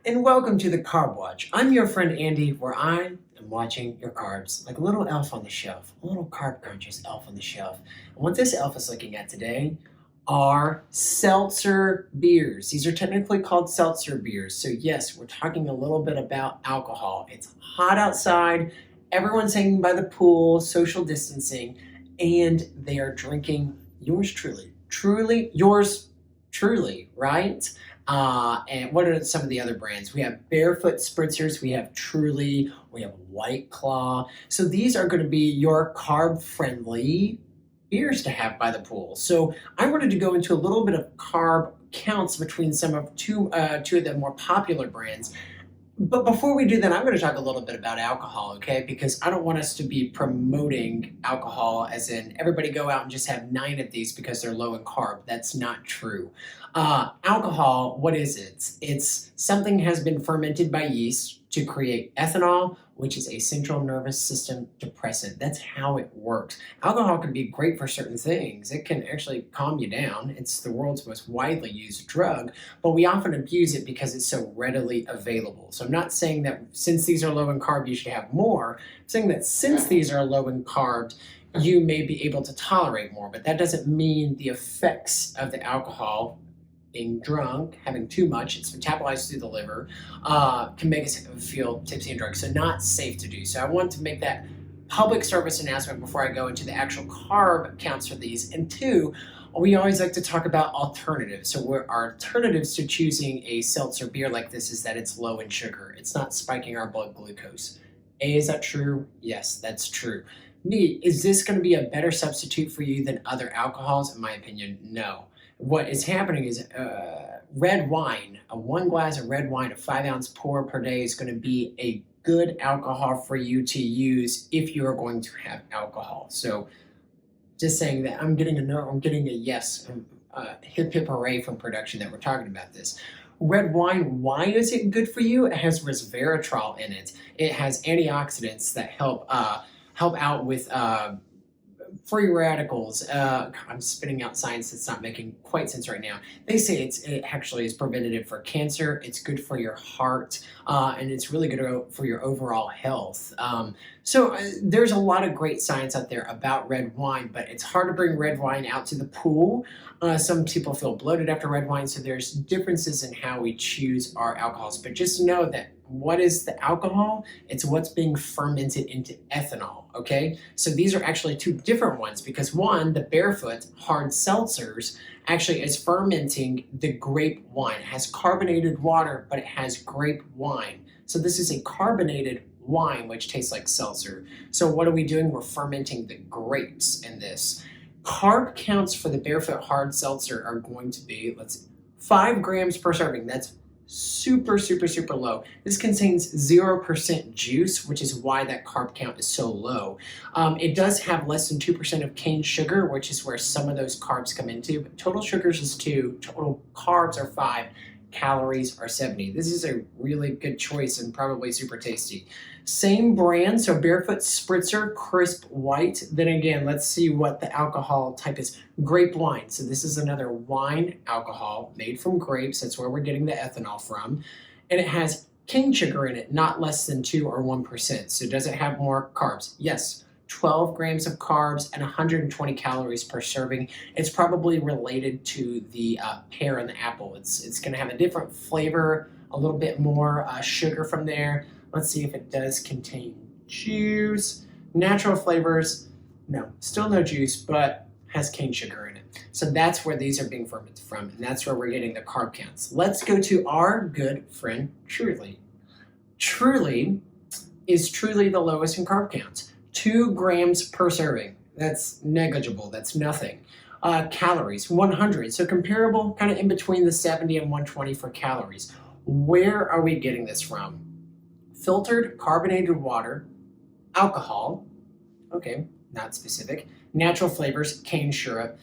and welcome to the Carb Watch. I'm your friend Andy, where I am watching your carbs like a little elf on the shelf, a little carb conscious elf on the shelf. And what this elf is looking at today are seltzer beers. These are technically called seltzer beers. So, yes, we're talking a little bit about alcohol. It's hot outside, everyone's hanging by the pool, social distancing, and they are drinking yours yours truly, right? And what are some of the other brands? We have Barefoot Spritzers, we have Truly, we have White Claw. So these are going to be your carb-friendly beers to have by the pool. So I wanted to go into a little bit of carb counts between two of the more popular brands. But before we do that, I'm going to talk a little bit about alcohol, okay? Because I don't want us to be promoting alcohol as in everybody go out and just have 9 of these because they're low in carb. That's not true. Alcohol, what is it? It's something has been fermented by yeast to create ethanol, which is a central nervous system depressant. That's how it works. Alcohol can be great for certain things. It can actually calm you down. It's the world's most widely used drug, but we often abuse it because it's so readily available. So I'm not saying that since these are low in carb, you should have more. I'm saying that since these are low in carb, you may be able to tolerate more, but that doesn't mean the effects of the alcohol, being drunk, having too much, it's metabolized through the liver, can make us feel tipsy and drunk. So not safe to do. So I want to make that public service announcement before I go into the actual carb counts for these. And 2, we always like to talk about alternatives. So our alternatives to choosing a seltzer beer like this is that it's low in sugar. It's not spiking our blood glucose. A, is that true? Yes, that's true. B, is this going to be a better substitute for you than other alcohols? In my opinion, no. What is happening is red wine, 1 glass of red wine, a 5-ounce pour per day is going to be a good alcohol for you to use if you are going to have alcohol. So just saying that I'm getting a no, I'm getting a yes, hip hip hooray from production that we're talking about this. Red wine, why is it good for you? It has resveratrol in it. It has antioxidants that help out with free radicals. I'm spitting out science that's not making quite sense right now. They say it actually is preventative for cancer. It's good for your heart, and it's really good for your overall health. So there's a lot of great science out there about red wine, but it's hard to bring red wine out to the pool. Some people feel bloated after red wine, so there's differences in how we choose our alcohols. But just know that what is the alcohol? It's what's being fermented into ethanol, okay? So these are actually 2 different ones because one, the Barefoot hard seltzers, actually is fermenting the grape wine. It has carbonated water, but it has grape wine. So this is a carbonated wine, which tastes like seltzer. So what are we doing? We're fermenting the grapes in this. Carb counts for the Barefoot hard seltzer are going to be, 5 grams per serving. That's super low. This contains 0% juice, which is why that carb count is so low. It does have less than 2% of cane sugar, which is where some of those carbs come into, but total sugars is 2, total carbs are 5, calories are 70. This is a really good choice and probably super tasty. Same brand, so Barefoot Spritzer Crisp White. Then again, let's see what the alcohol type is. Grape wine. So this is another wine alcohol made from grapes. That's where we're getting the ethanol from. And it has cane sugar in it, not less than 2 or 1%. So does it have more carbs? Yes. 12 grams of carbs and 120 calories per serving. It's probably related to the pear and the apple. It's going to have a different flavor, a little bit more sugar from there. Let's see if it does contain juice. Natural flavors, no, still no juice, but has cane sugar in it. So that's where these are being fermented from, and that's where we're getting the carb counts. Let's go to our good friend Truly. Truly is truly the lowest in carb counts. 2 grams per serving. That's negligible. That's nothing. Calories, 100. So comparable, kind of in between the 70 and 120 for calories. Where are we getting this from? Filtered carbonated water, alcohol, okay, not specific, natural flavors, cane syrup,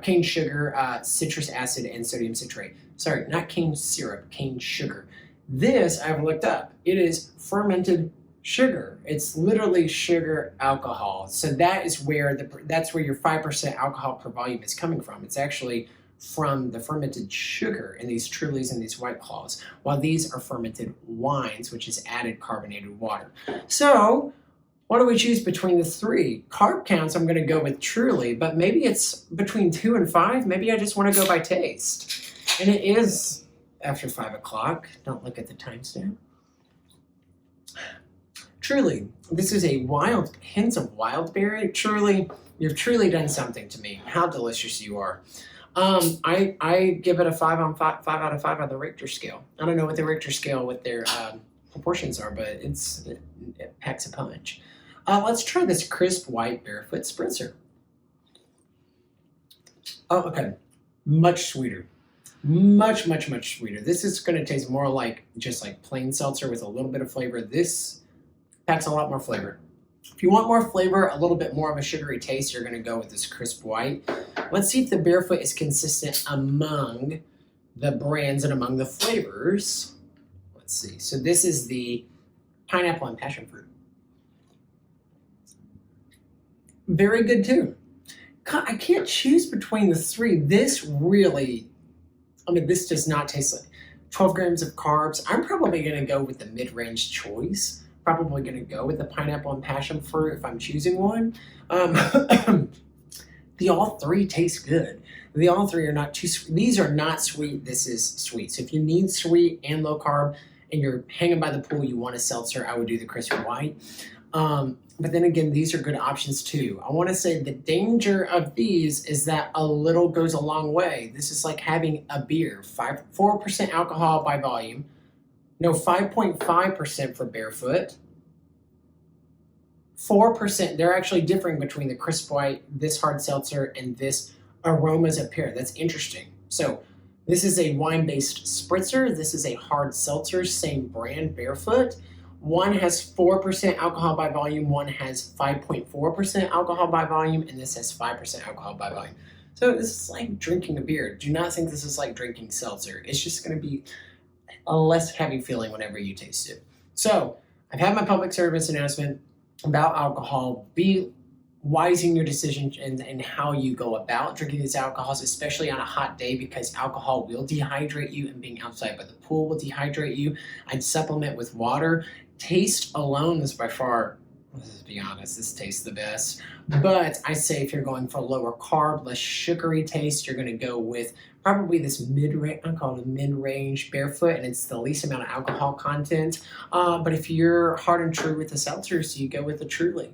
cane sugar, citrus acid, and sodium citrate. Sorry, not cane syrup, cane sugar. This I've looked up. It is fermented sugar. It's literally sugar alcohol. So that's where your 5% alcohol per volume is coming from. It's actually from the fermented sugar in these Trulies and these White Claws, while these are fermented wines, which is added carbonated water. So what do we choose between the three? Carb counts, I'm going to go with Truly, but maybe it's between 2 and 5. Maybe I just want to go by taste. And it is after 5 o'clock. Don't look at the timestamp. Truly, this is a hints of wild berry. Truly, you've truly done something to me. How delicious you are. I give it a 5 out of 5 on the Richter scale. I don't know what the Richter scale, what their proportions are, but it packs a punch. Let's try this crisp white barefoot spritzer. Oh, okay. Much sweeter. Much sweeter. This is going to taste more like just like plain seltzer with a little bit of flavor. This packs a lot more flavor. If you want more flavor, a little bit more of a sugary taste, you're going to go with this crisp white. Let's see if the barefoot is consistent among the brands and among the flavors. Let's see. So this is the pineapple and passion fruit. Very good too. I can't choose between the three. This really, this does not taste like 12 grams of carbs. I'm probably going to go with the mid-range choice. Probably going to go with the pineapple and passion fruit if I'm choosing one. The all three taste good. The all three are not too sweet. These are not sweet. This is sweet. So if you need sweet and low carb and you're hanging by the pool, you want a seltzer, I would do the crisp white. But then again, these are good options too. I want to say the danger of these is that a little goes a long way. This is like having a beer, 4% alcohol by volume. No, 5.5% for barefoot. 4%, they're actually differing between the crisp white, this hard seltzer, and this aromas of pear. That's interesting. So this is a wine-based spritzer. This is a hard seltzer, same brand, barefoot. One has 4% alcohol by volume, one has 5.4% alcohol by volume, and this has 5% alcohol by volume. So this is like drinking a beer. Do not think this is like drinking seltzer. It's just going to be a less heavy feeling whenever you taste it. So I've had my public service announcement about alcohol. Be wise in your decision and how you go about drinking these alcohols, especially on a hot day, because alcohol will dehydrate you, and being outside by the pool will dehydrate you. I'd supplement with water. Taste alone is by far, let's be honest, this tastes the best. But I say if you're going for lower carb, less sugary taste, you're going to go with probably this mid-range, I call it a mid-range barefoot, and it's the least amount of alcohol content. But if you're hard and true with the seltzers, you go with the Truly.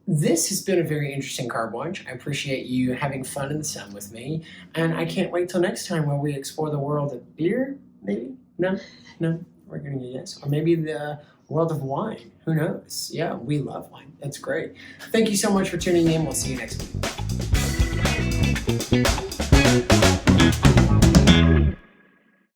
This has been a very interesting Carb Watch. I appreciate you having fun in the sun with me, and I can't wait till next time where we explore the world of beer, maybe? No, we're going to yes. Or maybe the world of wine. Who knows? Yeah, we love wine. That's great. Thank you so much for tuning in. We'll see you next week.